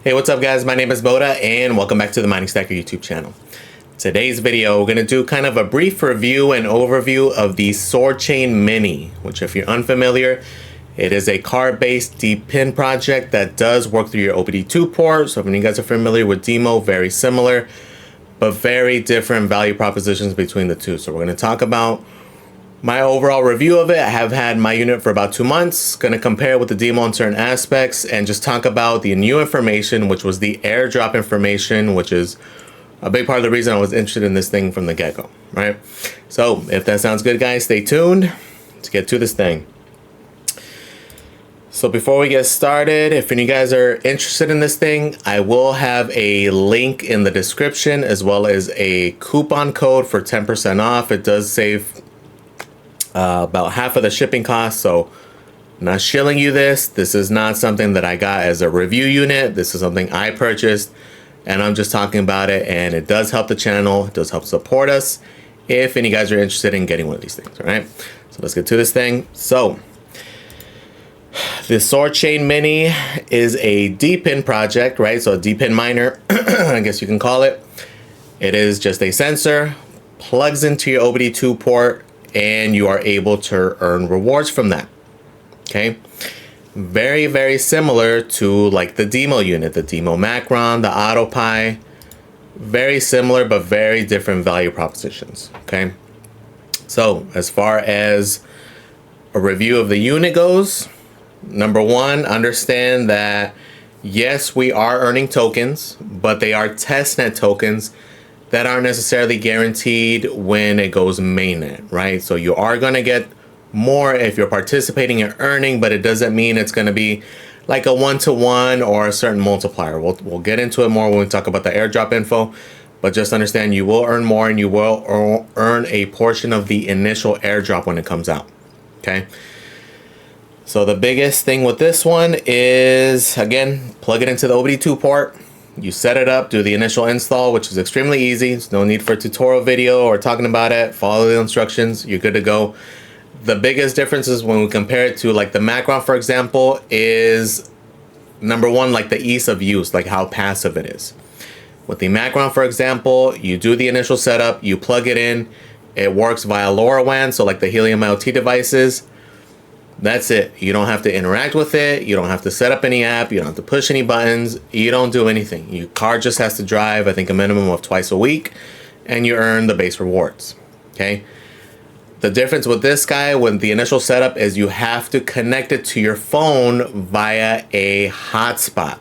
Hey, what's up guys? My name is Boda and welcome back to the Mining Stacker YouTube channel. Today's video, we're going to do kind of a brief review and overview of the SoarChain Mini, which if you're unfamiliar, it is a card-based Depin project that does work through your OBD2 port. So if you guys are familiar with Demo, very similar, but very different value propositions between the two. So we're going to talk about my overall review of it. I have had my unit for about 2 months, going to compare it with the demo on certain aspects and just talk about the new information, which was the airdrop information, which is a big part of the reason I was interested in this thing from the get-go, right? So if that sounds good, guys, stay tuned. Let's get to this thing. So before we get started, if any of you guys are interested in this thing, I will have a link in the description as well as a coupon code for 10% off. It does save about half of the shipping cost. So I'm not shilling you this. This is not something that I got as a review unit. This is something I purchased and I'm just talking about it, and it does help the channel. It does help support us if any of you guys are interested in getting one of these things. All right, so let's get to this thing. So the SoarChain Mini is a Depin project, right? So a Depin miner, I guess you can call it. It is just a sensor, plugs into your OBD2 port, and you are able to earn rewards from that. Okay, very, very similar to like the demo unit, the demo Macron, the AutoPi. Very similar, but very different value propositions. Okay, so as far as a review of the unit goes, number one, understand that yes, we are earning tokens, but they are testnet tokens that aren't necessarily guaranteed when it goes mainnet, right? So you are going to get more if you're participating and earning, but it doesn't mean it's going to be like a one-to-one or a certain multiplier. We'll get into it more when we talk about the airdrop info, but just understand you will earn more and you will earn a portion of the initial airdrop when it comes out. Okay. So the biggest thing with this one is, again, plug it into the OBD2 port. You set it up, do the initial install, which is extremely easy. There's no need for a tutorial video or talking about it. Follow the instructions, you're good to go. The biggest difference is when we compare it to like the Macron, for example, is number one, like the ease of use, like how passive it is. With the Macron, for example, you do the initial setup, you plug it in, it works via LoRaWAN, so like the Helium IoT devices. That's it. You don't have to interact with it. You don't have to set up any app. You don't have to push any buttons. You don't do anything. Your car just has to drive, I think, a minimum of twice a week, and you earn the base rewards. Okay. The difference with this guy, with the initial setup, is you have to connect it to your phone via a hotspot.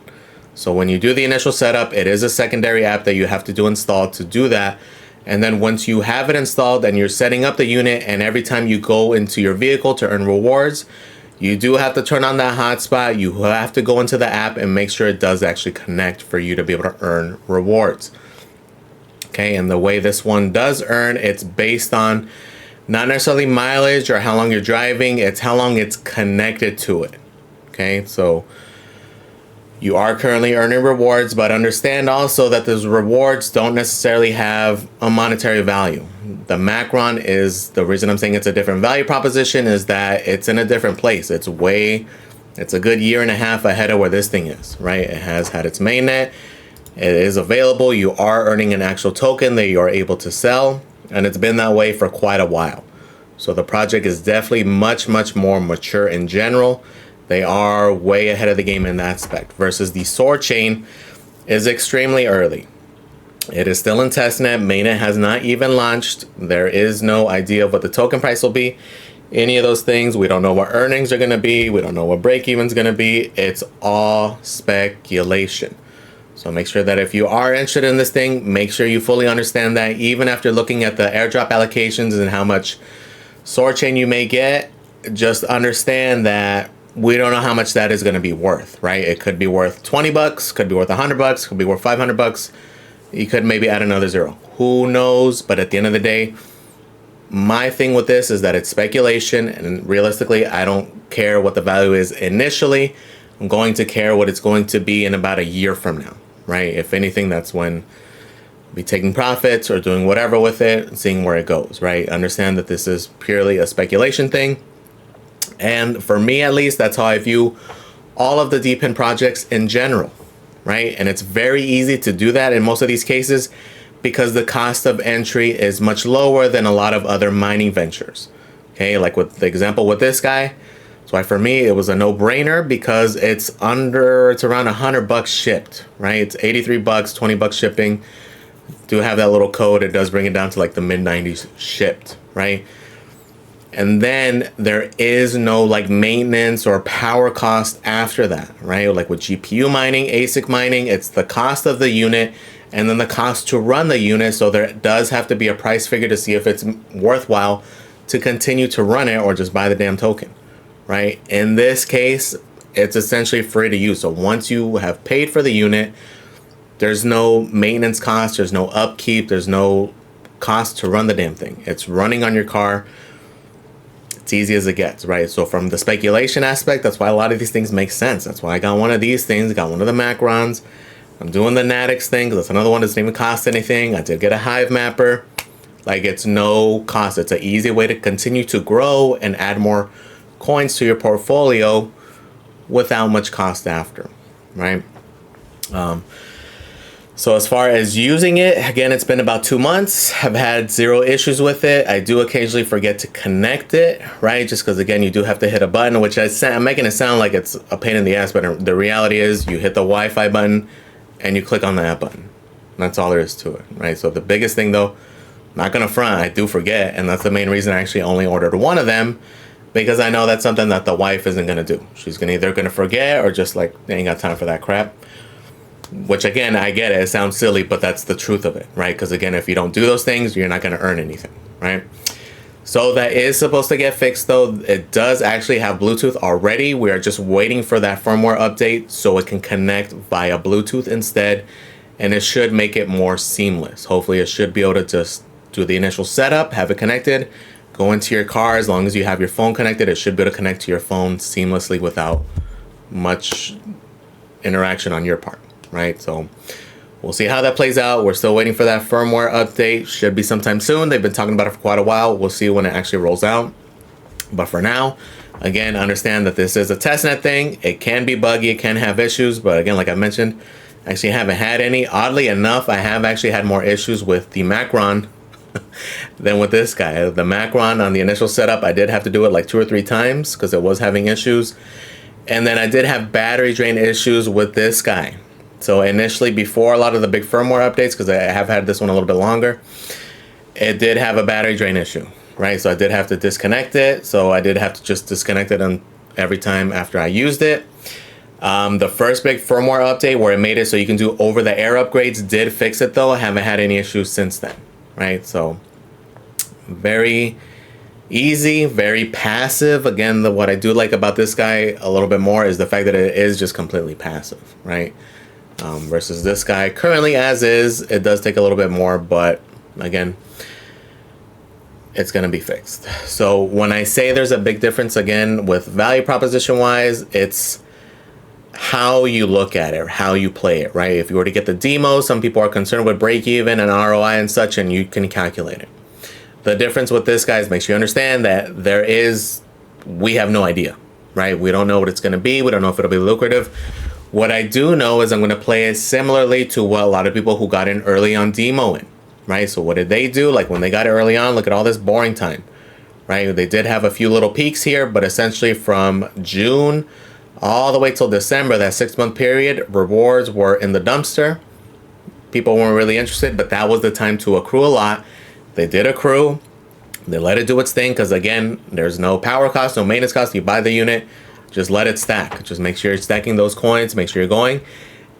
So when you do the initial setup, it is a secondary app that you have to install to do that. And then once you have it installed and you're setting up the unit, and every time you go into your vehicle to earn rewards, you do have to turn on that hotspot. You have to go into the app and make sure it does actually connect for you to be able to earn rewards. Okay, and the way this one does earn, it's based on not necessarily mileage or how long you're driving, it's how long it's connected to it. Okay, so you are currently earning rewards, but understand also that those rewards don't necessarily have a monetary value. The Macron is, the reason I'm saying it's a different value proposition is that it's in a different place. It's a good year and a half ahead of where this thing is, right? It has had its mainnet. It is available. You are earning an actual token that you are able to sell, and it's been that way for quite a while. So the project is definitely much, much more mature in general. They are way ahead of the game in that aspect, versus the SoarChain is extremely early. It is still in testnet. Mainnet has not even launched. There is no idea of what the token price will be. Any of those things, we don't know what earnings are going to be. We don't know what break-even is going to be. It's all speculation. So make sure that if you are interested in this thing, make sure you fully understand that even after looking at the airdrop allocations and how much SoarChain you may get, just understand that we don't know how much that is going to be worth, right? It could be worth 20 bucks, could be worth 100 bucks, could be worth 500 bucks. You could maybe add another zero. Who knows? But at the end of the day, my thing with this is that it's speculation, and realistically, I don't care what the value is initially. I'm going to care what it's going to be in about a year from now, right? If anything, that's when I'll be taking profits or doing whatever with it and seeing where it goes, right? Understand that this is purely a speculation thing. And for me, at least, that's how I view all of the Depin projects in general, right? And it's very easy to do that in most of these cases because the cost of entry is much lower than a lot of other mining ventures. Okay, like with the example with this guy. That's why for me it was a no-brainer because it's around $100 shipped, right? It's 83 bucks, 20 bucks shipping. Do have that little code. It does bring it down to like the mid-90s shipped, right? And then there is no like maintenance or power cost after that, right? Like with GPU mining, ASIC mining, it's the cost of the unit and then the cost to run the unit. So there does have to be a price figure to see if it's worthwhile to continue to run it or just buy the damn token, right? In this case, it's essentially free to use. So once you have paid for the unit, there's no maintenance cost, there's no upkeep, there's no cost to run the damn thing. It's running on your car. It's easy as it gets, right? So from the speculation aspect, that's why a lot of these things make sense. That's why I got one of these things, got one of the Macrons. I'm doing the Natix thing because that's another one that doesn't even cost anything. I did get a Hive mapper. Like, it's no cost. It's an easy way to continue to grow and add more coins to your portfolio without much cost after, right? So as far as using it, again, it's been about 2 months. I've had 0 issues with it. I do occasionally forget to connect it, right? Just because, again, you do have to hit a button, which I'm making it sound like it's a pain in the ass, but the reality is you hit the Wi-Fi button and you click on the app button. That's all there is to it, right? So the biggest thing, though, not going to front, I do forget, and that's the main reason I actually only ordered one of them, because I know that's something that the wife isn't going to do. She's either going to forget or just like, they ain't got time for that crap. Which, again, I get it. It sounds silly, but that's the truth of it, right? Because, again, if you don't do those things, you're not going to earn anything, right? So that is supposed to get fixed, though. It does actually have Bluetooth already. We are just waiting for that firmware update so it can connect via Bluetooth instead, and it should make it more seamless. Hopefully, it should be able to just do the initial setup, have it connected, go into your car. As long as you have your phone connected, it should be able to connect to your phone seamlessly without much interaction on your part. Right, so we'll see how that plays out. We're still waiting for that firmware update. Should be sometime soon. They've been talking about it for quite a while. We'll see when it actually rolls out. But for now, again, understand that this is a testnet thing. It can be buggy. It can have issues. But again, like I mentioned, I actually haven't had any. Oddly enough, I have actually had more issues with the Macron than with this guy. The Macron on the initial setup, I did have to do it like 2 or 3 times because it was having issues. And then I did have battery drain issues with this guy. So initially, before a lot of the big firmware updates, because I have had this one a little bit longer, it did have a battery drain issue, right? So I did have to disconnect it. So I did have to just disconnect it every time after I used it. The first big firmware update where it made it so you can do over-the-air upgrades did fix it, though. I haven't had any issues since then, right? So very easy, very passive. Again, what I do like about this guy a little bit more is the fact that it is just completely passive, right? Versus this guy currently as is, it does take a little bit more, but again, it's going to be fixed. So when I say there's a big difference, again, with value proposition wise, it's how you look at it, how you play it, right? If you were to get the demo, some people are concerned with break even and ROI and such, and you can calculate it. The difference with this guy is makes you understand that we have no idea, right? We don't know what it's going to be. We don't know if it'll be lucrative. What I do know is I'm going to play it similarly to what a lot of people who got in early on demoing, right? So what did they do? Like when they got it early on, look at all this boring time, right? They did have a few little peaks here, but essentially from June all the way till December, that 6-month period, rewards were in the dumpster. People weren't really interested, but that was the time to accrue a lot. They did accrue. They let it do its thing because, again, there's no power cost, no maintenance cost. You buy the unit. Just let it stack. Just make sure you're stacking those coins. Make sure you're going.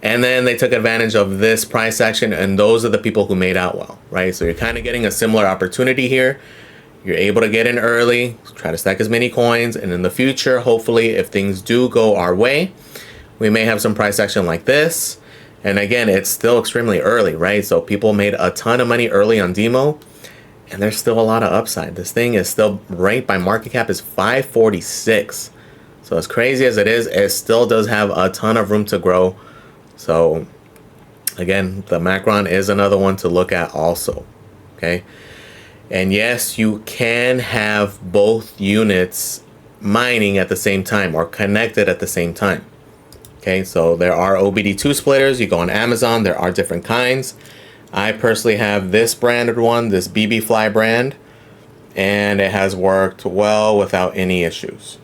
And then they took advantage of this price action, and those are the people who made out well, right? So you're kind of getting a similar opportunity here. You're able to get in early, try to stack as many coins, and in the future, hopefully, if things do go our way, we may have some price action like this. And again, it's still extremely early, right? So people made a ton of money early on demo, and there's still a lot of upside. This thing is still ranked by market cap is 546. So as crazy as it is, it still does have a ton of room to grow. So again, the Macron is another one to look at also, okay? And yes, you can have both units mining at the same time or connected at the same time, Okay, so there are OBD2 splitters. You go on Amazon, there are different kinds. I personally have this branded one, this BB Fly brand, and it has worked well without any issues.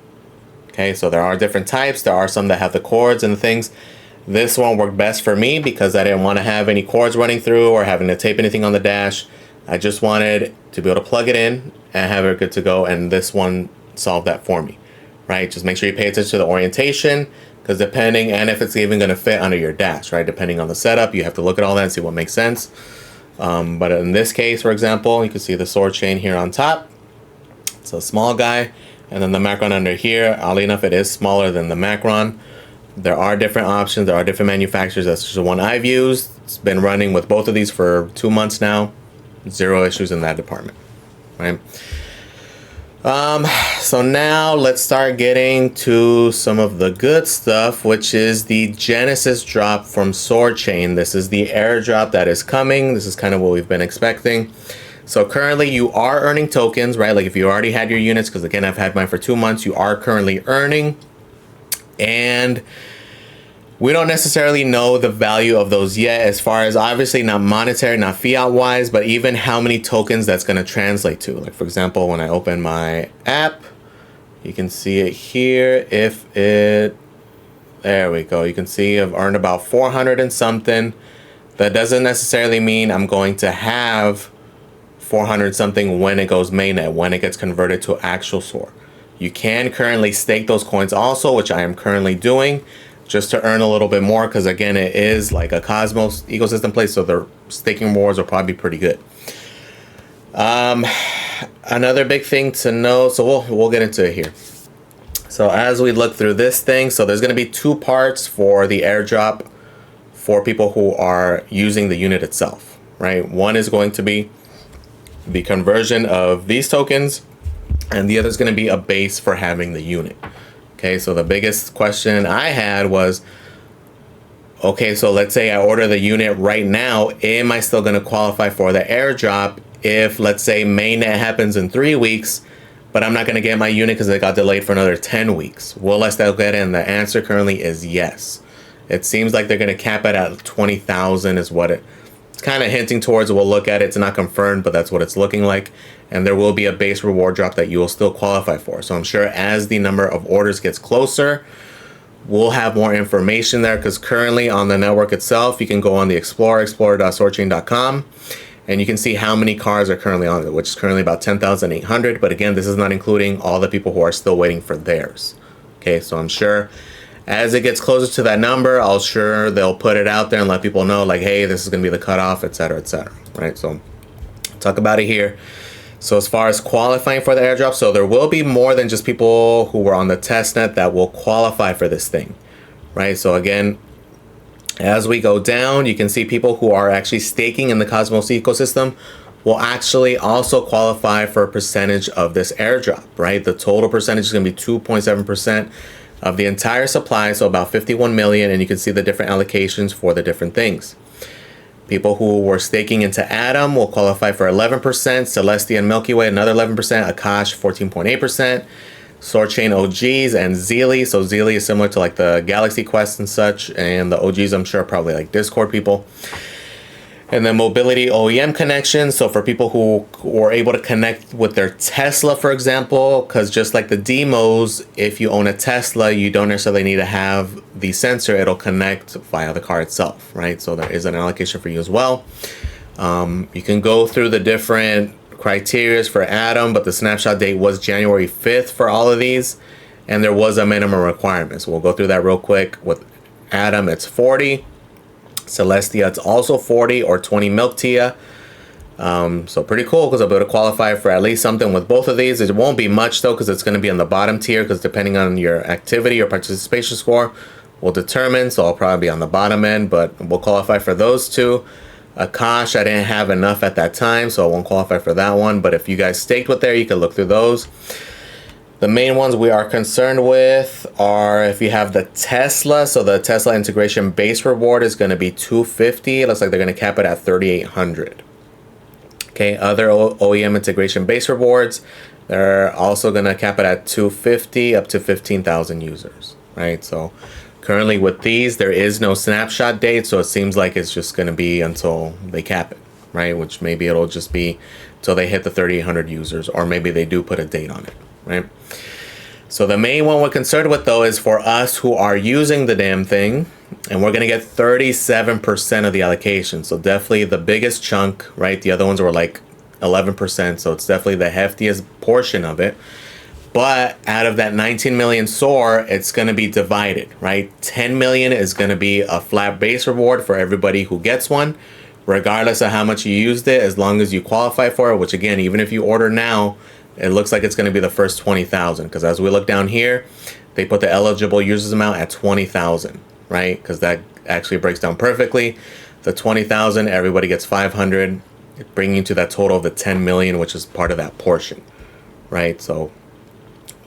Okay, so there are different types. There are some that have the cords and things. This one worked best for me because I didn't want to have any cords running through or having to tape anything on the dash. I just wanted to be able to plug it in and have it good to go, and this one solved that for me, right? Just make sure you pay attention to the orientation, because depending, and if it's even going to fit under your dash, right? Depending on the setup, you have to look at all that and see what makes sense. But in this case, for example, you can see the SoarChain here on top. It's a small guy, and then the Macron under here. Oddly enough, it is smaller than the Macron. There are different options. There are different manufacturers. That's just the one I've used. It's been running with both of these for 2 months now. Zero issues in that department, right? So now let's start getting to some of the good stuff, which is the Genesis drop from SoarChain. This is the airdrop that is coming. This is kind of what we've been expecting. So currently you are earning tokens, right? Like if you already had your units, because again, I've had mine for 2 months, you are currently earning. And we don't necessarily know the value of those yet, as far as obviously not monetary, not fiat wise, but even how many tokens that's going to translate to. Like for example, when I open my app, you can see it here. There we go. You can see I've earned about 400 and something. That doesn't necessarily mean I'm going to have 400 something when it goes mainnet, when it gets converted to actual SOAR. You can currently stake those coins also, which I am currently doing, just to earn a little bit more, because again, it is like a Cosmos ecosystem place, so their staking rewards will probably be pretty good. Another big thing to know, so we'll get into it here. So as we look through this thing, so there's going to be 2 parts for the airdrop for people who are using the unit itself, right? One is going to be the conversion of these tokens, and the other is going to be a base for having the unit. Okay, so the biggest question I had was, okay, so let's say I order the unit right now, am I still going to qualify for the airdrop if, let's say, mainnet happens in 3 weeks, but I'm not going to get my unit because it got delayed for another 10 weeks? Will I still get it? And the answer currently is yes. It seems like they're going to cap it at 20,000 is what it's kind of hinting towards. We'll look at it. It's not confirmed, but that's what it's looking like. And there will be a base reward drop that you will still qualify for. So I'm sure as the number of orders gets closer, we'll have more information there, because currently on the network itself, you can go on the explorer.soarchain.com, and you can see how many cars are currently on it, which is currently about 10,800. But again, this is not including all the people who are still waiting for theirs. Okay, so I'm sure as it gets closer to that number, they'll put it out there and let people know, like, hey, this is going to be the cutoff, etc., right? So talk about it here. So as far as qualifying for the airdrop, so there will be more than just people who were on the testnet that will qualify for this thing, right? So again, as we go down, you can see people who are actually staking in the Cosmos ecosystem will actually also qualify for a percentage of this airdrop, right? The total percentage is going to be 2.7% of the entire supply, so about 51 million, and you can see the different allocations for the different things. People who were staking into Atom will qualify for 11%, Celestia and Milky Way another 11%, Akash 14.8%, SoarChain OGs and Zeely. So Zeely is similar to like the Galaxy Quest and such, and the OGs I'm sure probably like Discord people. And then mobility OEM connections. So for people who were able to connect with their Tesla, for example, because just like the demos, if you own a Tesla, you don't necessarily need to have the sensor. It'll connect via the car itself, right? So there is an allocation for you as well. You can go through the different criteria for Atom, but the snapshot date was January 5th for all of these, and there was a minimum requirement. So we'll go through that real quick. With Atom, it's 40. Celestia, it's also 40 or 20 milk tia. So pretty cool, because I'll be able to qualify for at least something with both of these. It won't be much though, because it's going to be in the bottom tier, because depending on your activity or participation score will determine. So I'll probably be on the bottom end, but we'll qualify for those two. Akash, I didn't have enough at that time, so I won't qualify for that one. But if you guys staked with there, you can look through those. The main ones we are concerned with are if you have the Tesla. So the Tesla integration base reward is going to be 250. It looks like they're going to cap it at 3,800. Okay, other OEM integration base rewards, they're also going to cap it at 250 up to 15,000 users, right? So Currently with these, there is no snapshot date, so it seems like it's just going to be until they cap it, right? Which maybe it'll just be until they hit the 3,800 users, or maybe they do put a date on it, right? So the main one we're concerned with, though, is for us who are using the damn thing, and we're going to get 37% of the allocation. So definitely the biggest chunk, right? The other ones were like 11%, so it's definitely the heftiest portion of it. But out of that 19 million SOAR, it's going to be divided, right? 10 million is going to be a flat base reward for everybody who gets one, regardless of how much you used it, as long as you qualify for it, which again, even if you order now, it looks like it's going to be the first 20,000. Because as we look down here, they put the eligible users amount at 20,000, right? Because that actually breaks down perfectly. The 20,000, everybody gets 500, bringing you to that total of the 10 million, which is part of that portion, right? So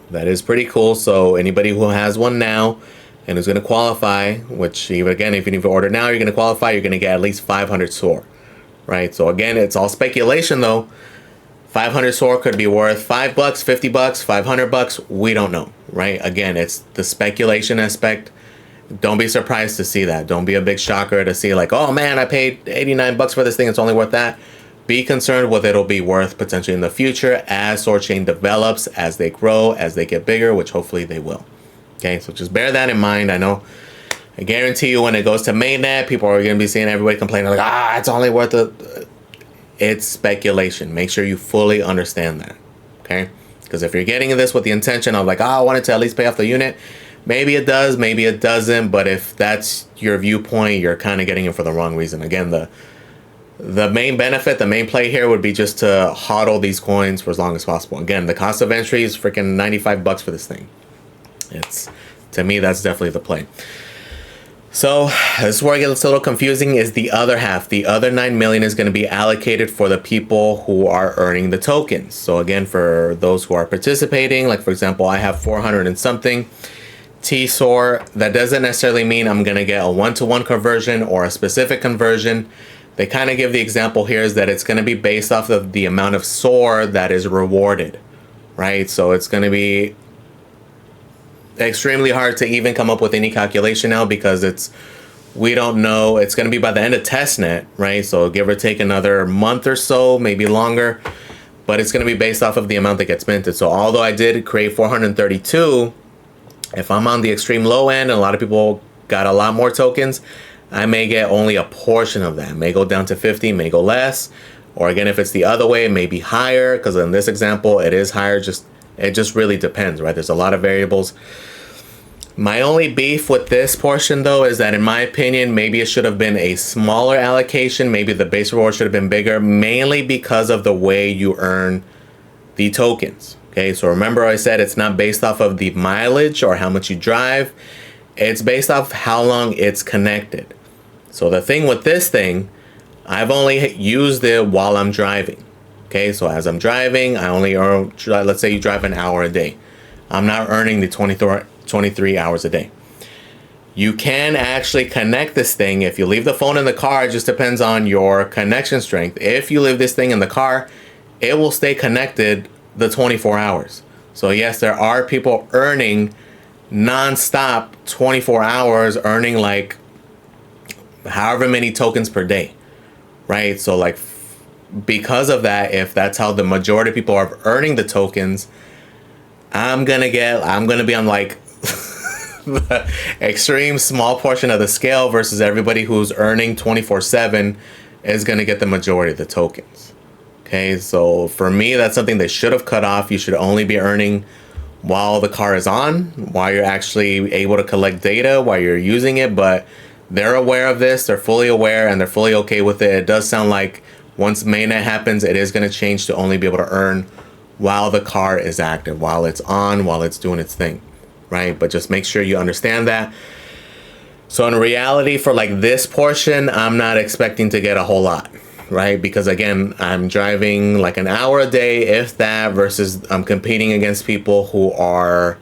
that is pretty cool. So anybody who has one now and is going to qualify, which again, if you order now, you're going to qualify, you're going to get at least 500 SOAR, right? So again, it's all speculation though. 500 SOAR could be worth $5, $50, $500. We don't know, right? Again, it's the speculation aspect. Don't be surprised to see that. Don't be a big shocker to see like, oh man, I paid $89 for this thing. It's only worth that. Be concerned what it'll be worth potentially in the future as SoarChain develops, as they grow, as they get bigger, which hopefully they will. Okay, so just bear that in mind. I guarantee you when it goes to mainnet, people are going to be seeing everybody complaining like, it's only worth it's speculation. Make sure you fully understand that. Okay, because if you're getting this with the intention of like, I wanted to at least pay off the unit, maybe it does, maybe it doesn't. But if that's your viewpoint, you're kind of getting it for the wrong reason. Again, the main benefit, the main play here would be just to hodl these coins for as long as possible. Again, the cost of entry is freaking $95 for this thing. To me, that's definitely the play. So this is where it gets a little confusing, is the other half. The other 9 million is going to be allocated for the people who are earning the tokens. So again, for those who are participating, like for example, I have 400 and something T-SOAR. That doesn't necessarily mean I'm going to get a one-to-one conversion or a specific conversion. They kind of give the example here is that it's going to be based off of the amount of SOAR that is rewarded, right? So it's going to be extremely hard to even come up with any calculation now because we don't know. It's going to be by the end of testnet, right? So give or take another month or so, maybe longer, but it's going to be based off of the amount that gets minted. So although I did create 432, if I'm on the extreme low end and a lot of people got a lot more tokens, I may get only a portion of that. It may go down to 50, may go less. Or again, if it's the other way, it may be higher, because in this example, it is higher. It just really depends, right? There's a lot of variables. My only beef with this portion, though, is that in my opinion, maybe it should have been a smaller allocation. Maybe the base reward should have been bigger, mainly because of the way you earn the tokens. Okay, so remember I said it's not based off of the mileage or how much you drive. It's based off how long it's connected. So the thing with this thing, I've only used it while I'm driving. Okay, so as I'm driving, I only earn, let's say you drive an hour a day. I'm not earning the 23 hours a day. You can actually connect this thing. If you leave the phone in the car, it just depends on your connection strength. If you leave this thing in the car, it will stay connected the 24 hours. So yes, there are people earning non-stop 24 hours, earning like however many tokens per day, right? So like because of that, if that's how the majority of people are earning the tokens, I'm gonna be on like the extreme small portion of the scale versus everybody who's earning 24/7 is gonna get the majority of the tokens. Okay, so for me, that's something they should have cut off. You should only be earning while the car is on, while you're actually able to collect data, while you're using it. But they're aware of this, they're fully aware, and they're fully okay with it. It does sound like once mainnet happens, it is going to change to only be able to earn while the car is active, while it's on, while it's doing its thing, right? But just make sure you understand that. So in reality, for like this portion, I'm not expecting to get a whole lot, right? Because again, I'm driving like an hour a day, if that, versus I'm competing against people who are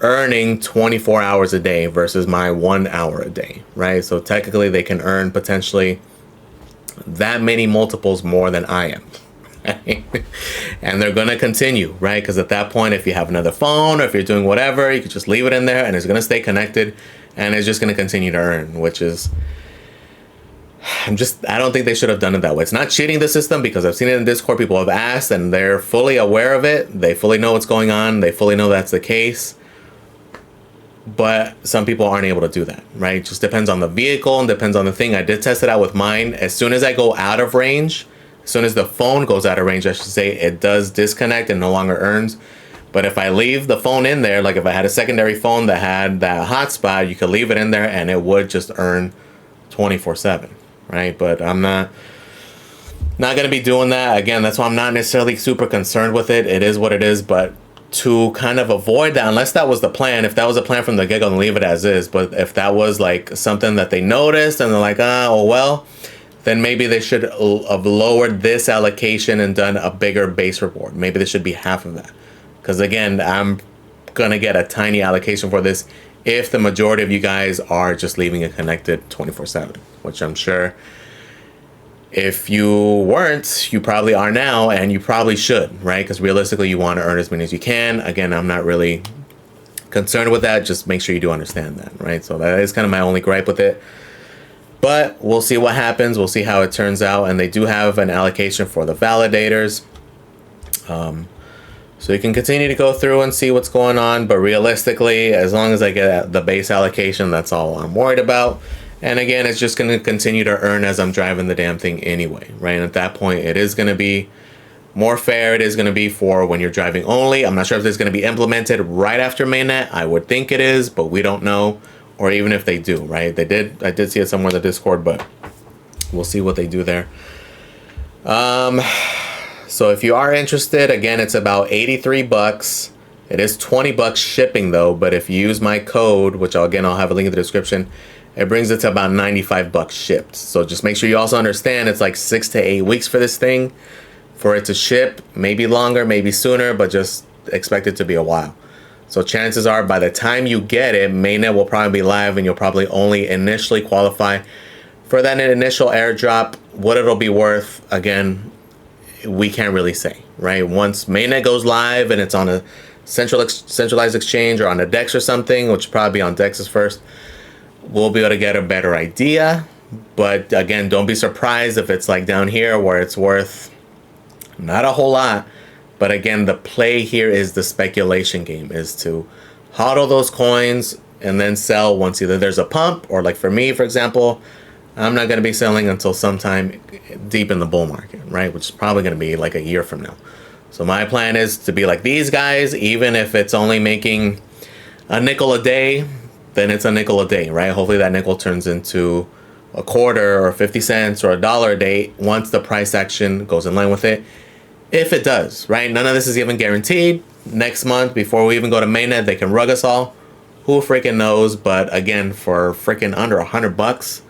earning 24 hours a day versus my 1 hour a day, right? So technically they can earn potentially that many multiples more than I am. Right? And they're going to continue, right? Because at that point, if you have another phone or if you're doing whatever, you can just leave it in there and it's going to stay connected and it's just going to continue to earn, which is, I don't think they should have done it that way. It's not cheating the system, because I've seen it in Discord. People have asked and they're fully aware of it. They fully know what's going on. They fully know that's the case. But some people aren't able to do that, right? It just depends on the vehicle and depends on the thing. I did test it out with mine. As soon as I go out of range, as soon as the phone goes out of range, I should say, it does disconnect and no longer earns. But if I leave the phone in there, like if I had a secondary phone that had that hotspot, you could leave it in there and it would just earn 24/7, right? But I'm not going to be doing that. Again, that's why I'm not necessarily super concerned with it. It is what it is. But to kind of avoid that, unless that was the plan, if that was a plan from the get-go, then leave it as is. But if that was like something that they noticed and they're like, oh well, then maybe they should have lowered this allocation and done a bigger base reward. Maybe this should be half of that. Because again, I'm going to get a tiny allocation for this if the majority of you guys are just leaving it connected 24/7, which I'm sure if you weren't, you probably are now, and you probably should, right? Because realistically, you want to earn as many as you can. Again, I'm not really concerned with that. Just make sure you do understand that, right? So that is kind of my only gripe with it. But we'll see what happens. We'll see how it turns out. And they do have an allocation for the validators. So you can continue to go through and see what's going on. But realistically, as long as I get the base allocation, that's all I'm worried about. And again, it's just going to continue to earn as I'm driving the damn thing anyway, right? And at that point, it is going to be more fair. It is going to be for when you're driving only. I'm not sure if this is going to be implemented right after mainnet. I would think it is, but we don't know. Or even if they do, right? I did see it somewhere in the Discord, but we'll see what they do there. So if you are interested, again, it's about 83 bucks. It is 20 bucks shipping though, but if you use my code, which I'll have a link in the description, it brings it to about 95 bucks shipped. So just make sure you also understand it's like 6 to 8 weeks for this thing for it to ship, maybe longer, maybe sooner, but just expect it to be a while. So chances are by the time you get it, mainnet will probably be live and you'll probably only initially qualify for that initial airdrop. What it'll be worth, again, we can't really say, right? Once mainnet goes live and it's on a centralized exchange or on a DEX or something, which will probably be on DEXs first, we'll be able to get a better idea. But again, don't be surprised if it's like down here where it's worth not a whole lot. But again, the play here is the speculation game, is to hodl those coins and then sell once either there's a pump, or like for me, for example, I'm not going to be selling until sometime deep in the bull market, right? Which is probably going to be like a year from now. So my plan is to be like these guys, even if it's only making a nickel a day, then it's a nickel a day, right? Hopefully that nickel turns into a quarter or 50 cents or $1 a day once the price action goes in line with it. If it does, right? None of this is even guaranteed. Next month, before we even go to mainnet, they can rug us all. Who freaking knows? But again, for freaking under 100 bucks,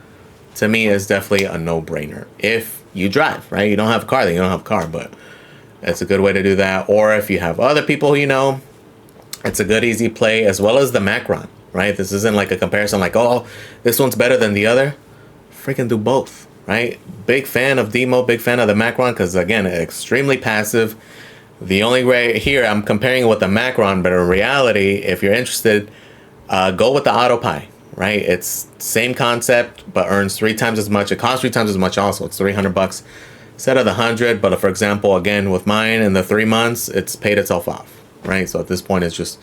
to me is definitely a no-brainer. If you drive, right? You don't have a car, then you don't have a car, but it's a good way to do that. Or if you have other people you know, it's a good, easy play, as well as the Macron, right? This isn't like a comparison like, oh, this one's better than the other. Freaking do both. Right? Big fan of Demo, big fan of the Macron, because again, extremely passive. The only way here, I'm comparing it with the Macron, but in reality, if you're interested, go with the AutoPi, right? It's same concept, but earns 3 times as much. It costs 3 times as much also. It's 300 bucks instead of the 100. But for example, again, with mine in the 3 months, it's paid itself off, right? So at this point, it's just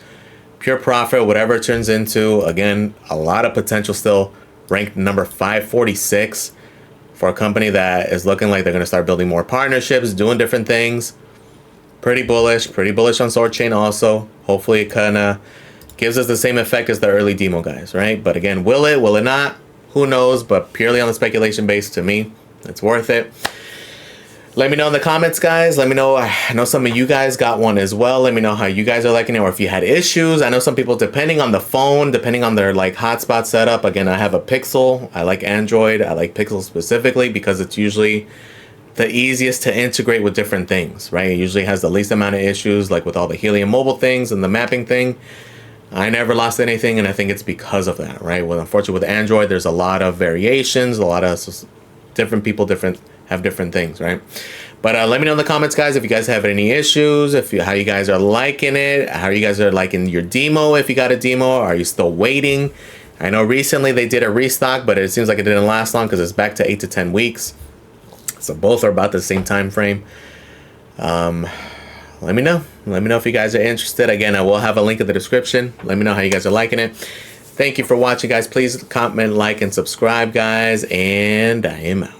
pure profit, whatever it turns into. Again, a lot of potential still. Ranked number 546. For a company that is looking like they're going to start building more partnerships, doing different things. Pretty bullish on SoarChain also. Hopefully it kind of gives us the same effect as the early demo guys, right? But again, will it not? Who knows? But purely on the speculation base, to me, it's worth it. Let me know in the comments, guys. Let me know. I know some of you guys got one as well. Let me know how you guys are liking it, or if you had issues. I know some people, depending on the phone, depending on their like hotspot setup. Again, I have a Pixel. I like Android. I like Pixel specifically because it's usually the easiest to integrate with different things, right? It usually has the least amount of issues, like with all the Helium mobile things and the mapping thing. I never lost anything, and I think it's because of that, right? Well, unfortunately, with Android, there's a lot of variations, a lot of different people, have different things, right? But let me know in the comments, guys, if you guys have any issues, how you guys are liking it, how you guys are liking your demo, if you got a demo, are you still waiting? I know recently they did a restock, but it seems like it didn't last long because it's back to 8 to 10 weeks. So both are about the same time frame. Let me know. Let me know if you guys are interested. Again, I will have a link in the description. Let me know how you guys are liking it. Thank you for watching, guys. Please comment, like, and subscribe, guys. And I am out.